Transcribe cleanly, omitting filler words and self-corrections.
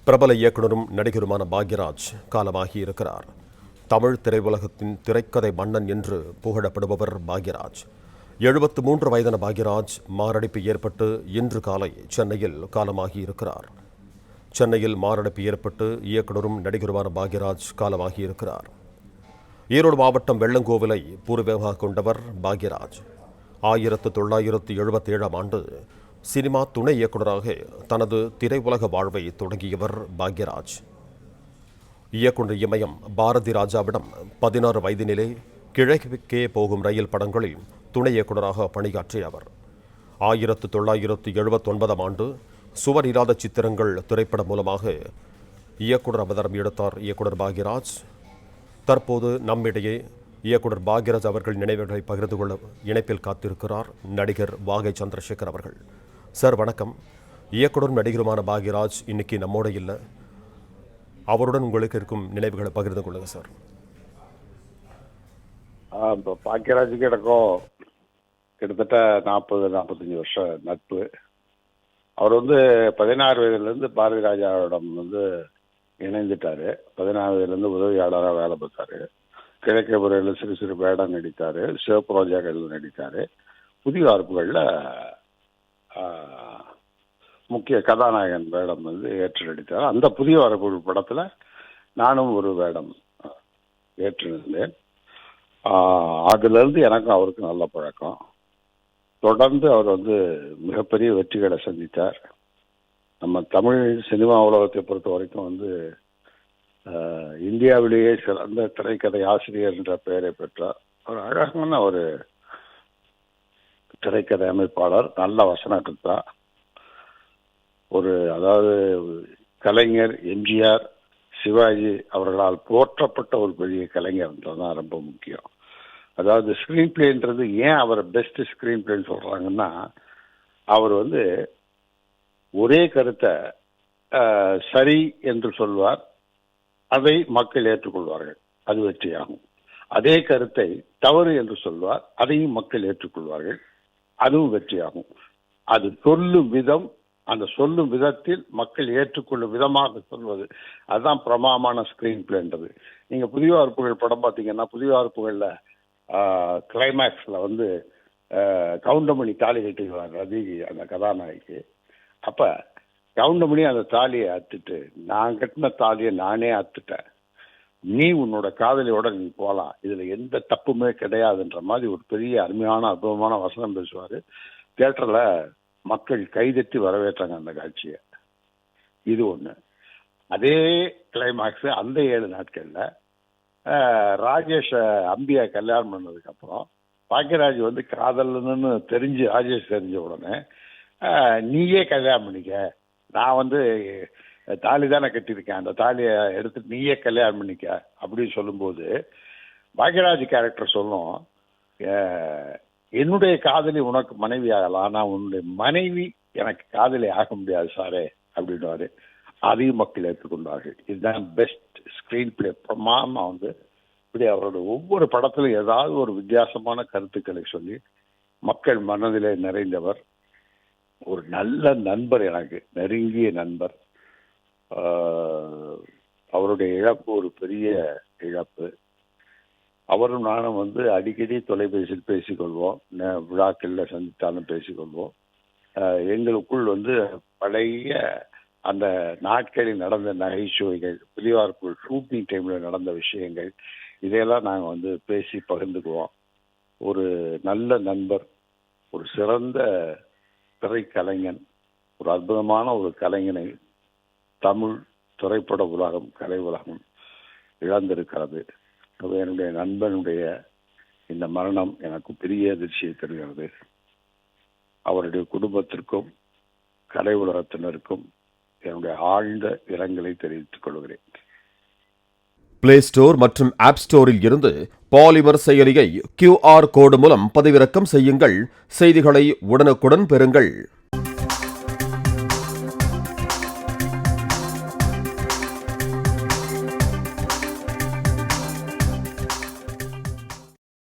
பிரபல இயக்குனரும் நடிகருமான பாக்யராஜ் காலமாகி இருக்கிறார். தமிழ் திரையுலகத்தின் திரைக்கதை மன்னன் என்று புகழப்படுபவர் பாக்யராஜ். 73 வயதான பாக்யராஜ் மாரடைப்பு ஏற்பட்டு இன்று காலை சென்னையில் காலமாகி இருக்கிறார். சென்னையில் மாரடைப்பு ஏற்பட்டு இயக்குனரும் நடிகருமான பாக்யராஜ் காலமாகி இருக்கிறார். ஈரோடு மாவட்டம் வெள்ளங்கோவிலை பூர்வீகமாக கொண்டவர் பாக்யராஜ். 1977ஆம் ஆண்டு சினிமா துணை இயக்குநராக தனது திரையுலக வாழ்வை தொடங்கியவர் பாக்யராஜ். இயக்குனர் இமயம் பாரதி ராஜாவிடம் 16 வயதினிலே கிழக்கே போகும் ரயில் படங்களில் துணை இயக்குநராக பணியாற்றிய அவர் 1979ஆம் ஆண்டு சுவர் இல்லாத சித்திரங்கள் திரைப்படம் மூலமாக இயக்குனர் அவதாரம் எடுத்தார் இயக்குனர் பாக்யராஜ். தற்போது நம்மிடையே இயக்குனர் பாக்யராஜ் அவர்கள் நினைவுகளை பகிர்ந்து கொள்ள இணைப்பில் காத்திருக்கிறார் நடிகர் வாகை சந்திரசேகர் அவர்கள். சார் வணக்கம். இயக்குனரும் நடிகருமான பாக்யராஜ் இன்னைக்கு நம்மோட இல்லை, அவருடன் உங்களுக்கு இருக்கும் நினைவுகளை பகிர்ந்து கொள்ளுங்க சார். இப்போ பாக்யராஜுக்கு எனக்கும் கிட்டத்தட்ட 40-45 வருஷம் நட்பு. அவர் 16 வயதுலேருந்து பாரதி ராஜாவிடம் இணைந்துட்டாரு. 16 வயதுலேருந்து உதவியாளராக வேலை பார்த்தாரு. கிழக்கே முறையில் சிறு சிறு வேடம் நடித்தார். சிவப்ரோஜாக்கள் நடித்தார். புதிய வார்ப்புகளில் முக்கிய கதாநாயகன் வேடம் ஏற்று நடித்தார். அந்த புதிய வார்ப்பு படத்தில் நானும் ஒரு வேடம் ஏற்றிருந்தேன். அதுலேருந்து எனக்கும் அவருக்கும் நல்ல பழக்கம். தொடர்ந்து அவர் மிகப்பெரிய வெற்றிகளை சந்தித்தார். நம்ம தமிழ் சினிமா உலகத்தை பொறுத்த வரைக்கும் இந்தியாவிலேயே சிறந்த திரைக்கதை ஆசிரியர் என்ற பெயரை பெற்றார். ஒரு அழகான ஒரு திரைக்கதை அமைப்பாளர், நல்ல வசனகர்த்தா. அதாவது கலைஞர் எம்ஜிஆர், சிவாஜி அவர்களால் போற்றப்பட்ட ஒரு பெரிய கலைஞர்ன்றதுதான் ரொம்ப முக்கியம். அதாவது ஸ்கிரீன் பிளேன்றது ஏன் அவர் பெஸ்ட் ஸ்கிரீன் பிளேன்னு சொல்றாங்கன்னா, அவர் ஒரே கருத்தை சரி என்று சொல்வார், அதை மக்கள் ஏற்றுக்கொள்வார்கள், அது வெற்றியாகும். அதே கருத்தை தவறு என்று சொல்வார், அதையும் மக்கள் ஏற்றுக்கொள்வார்கள், அதுவும் வெற்றியாகும். அது சொல்லும் விதம், அந்த சொல்லும் விதத்தில் மக்கள் ஏற்றுக்கொள்ளும் விதமாக சொல்வது, அதுதான் பிரமாமான ஸ்கிரீன் பிளேன்றது. நீங்க புதிய வார்ப்புகள் படம் பார்த்தீங்கன்னா, புதிய வார்ப்புகள்ல கிளைமேக்ஸ்ல கவுண்டமணி தாலி கட்டிடுவார் ரதி, அந்த கதாநாயகி. அப்ப கவுண்டமணி அந்த தாலியை அத்துட்டு, நான் கட்டின தாலியை நானே அத்துட்டேன், நீ உன்னோட காதலியோட நீ போலாம், இதுல எந்த தப்புமே கிடையாதுன்ற மாதிரி ஒரு பெரிய அருமையான அற்புதமான வசனம் பேசுவாரு. தியேட்டர்ல மக்கள் கைதட்டி வரவேற்றாங்க அந்த காட்சியை. இது ஒண்ணு. அதே கிளைமாக்ஸ் அந்த 7 நாட்கள்ல ராஜேஷ் அம்பியா கல்யாணம் பண்ணதுக்கு அப்புறம் பாக்யராஜ் காதல்னு தெரிஞ்சு, ராஜேஷ் தெரிஞ்ச உடனே நீயே கல்யாணம் பண்ணிக்க, நான் தாலி தானே கட்டியிருக்கேன், அந்த தாலியை எடுத்துட்டு நீயே கல்யாணம் பண்ணிக்க அப்படின்னு சொல்லும்போது பாக்யராஜ் கேரக்டர் சொல்லும், என்னுடைய காதலி உனக்கு மனைவி ஆகலாம், ஆனால் உன்னுடைய மனைவி எனக்கு காதலி ஆக முடியாது சாரே அப்படின்னுவாரு. அதையும் மக்கள் ஏற்றுக்கொண்டார்கள். இதுதான் பெஸ்ட் ஸ்கிரீன் பிளே. பிரமாமா இப்படி அவரோட ஒவ்வொரு படத்திலும் ஏதாவது ஒரு வித்தியாசமான கருத்துக்களை சொல்லி மக்கள் மனதிலே நிறைந்தவர். ஒரு நல்ல நண்பர், எனக்கு நெருங்கிய நண்பர். அவருடைய இழப்பு ஒரு பெரிய இழப்பு. அவரும் நானும் அடிக்கடி தொலைபேசியில் பேசிக்கொள்வோம், விழாக்கள்ல சந்தித்தாலும் பேசிக்கொள்வோம். எங்களுக்குள் பழைய அந்த நாட்களில் நடந்த நகைச்சுவைகள், புதியவார்ப்பு ஷூட்டிங் டைம்ல நடந்த விஷயங்கள், இதையெல்லாம் நாங்கள் பேசி பகிர்ந்துக்குவோம். ஒரு நல்ல நண்பர், ஒரு சிறந்த திரைக்கலைஞன், ஒரு அற்புதமான ஒரு கலைஞனை தமிழ் திரைப்பட உலகம், கலை உலகம் இழந்திருக்கிறது. என்னுடைய நண்பனுடைய இந்த மரணம் எனக்கு பெரிய அதிர்ச்சியை தருகிறது. அவருடைய குடும்பத்திற்கும் கலை உலகத்தினருக்கும் என்னுடைய ஆழ்ந்த இரங்கலை தெரிவித்துக் கொள்கிறேன். பிளே ஸ்டோர் மற்றும் ஆப் ஸ்டோரில் இருந்து பாலிமர் செயலியை QR கோடு மூலம் பதிவிறக்கம் செய்யுங்கள். செய்திகளை உடனுக்குடன் பெறுங்கள்.